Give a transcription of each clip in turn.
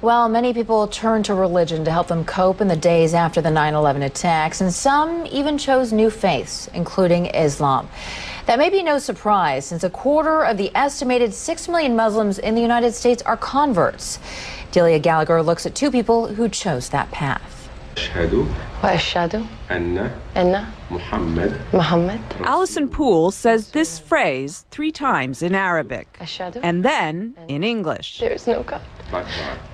Well, many people turned to religion to help them cope in the days after the 9/11 attacks, and some even chose new faiths, including Islam. That may be no surprise, since a quarter of the estimated 6 million Muslims in the United States are converts. Delia Gallagher looks at two people who chose that path. Allison Poole says this phrase 3 times in Arabic and then in English. There is no God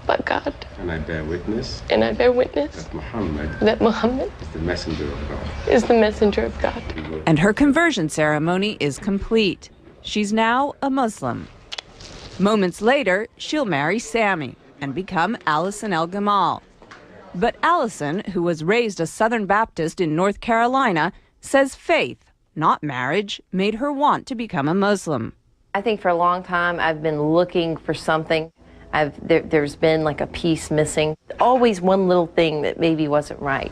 but God. And I bear witness That Muhammad is the messenger of God. is the messenger of God. And her conversion ceremony is complete. She's now a Muslim. Moments later, she'll marry Sammy and become Allison El Gamal. But Allison, who was raised a Southern Baptist in North Carolina, says faith, not marriage, made her want to become a Muslim. I think for a long time I've been looking for something. There's been like a piece missing. Always one little thing that maybe wasn't right.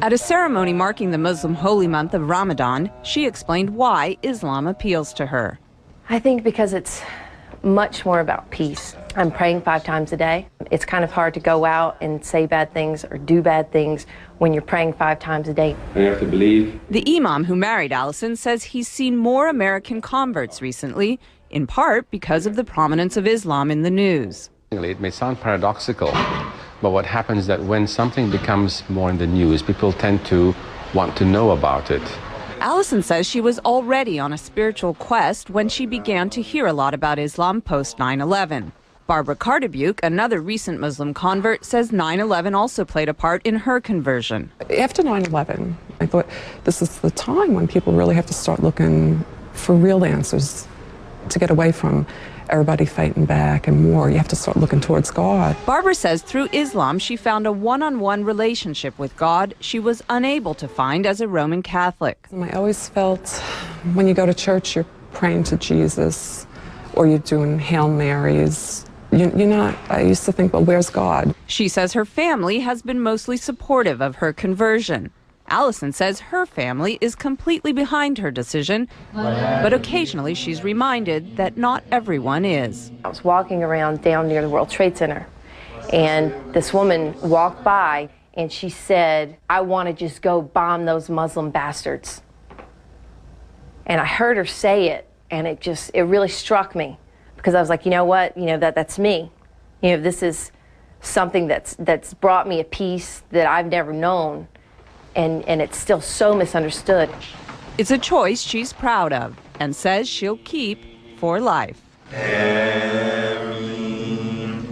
At a ceremony marking the Muslim holy month of Ramadan, she explained why Islam appeals to her. I think because it's much more about peace. I'm praying 5 times a day. It's kind of hard to go out and say bad things or do bad things when you're praying 5 times a day. And you have to believe. The imam who married Allison says he's seen more American converts recently, in part because of the prominence of Islam in the news. It may sound paradoxical, but what happens is that when something becomes more in the news, people tend to want to know about it. Allison says she was already on a spiritual quest when she began to hear a lot about Islam post 9/11. Barbara Cardebuke, another recent Muslim convert, says 9/11 also played a part in her conversion. After 9/11, I thought this is the time when people really have to start looking for real answers to get away from everybody fighting back and war. You have to start looking towards God. Barbara says through Islam she found a one-on-one relationship with God she was unable to find as a Roman Catholic. I always felt when you go to church, you're praying to Jesus or you're doing Hail Marys. You're not, I used to think, well, where's God? She says her family has been mostly supportive of her conversion. Allison says her family is completely behind her decision, but occasionally she's reminded that not everyone is. I was walking around down near the World Trade Center, and this woman walked by and she said, "I want to just go bomb those Muslim bastards." And I heard her say it, and it really struck me, because I was like, you know what, that's me. This is something that's brought me a peace that I've never known. And it's still so misunderstood. It's a choice she's proud of and says she'll keep for life.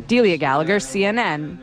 Delia Gallagher, CNN.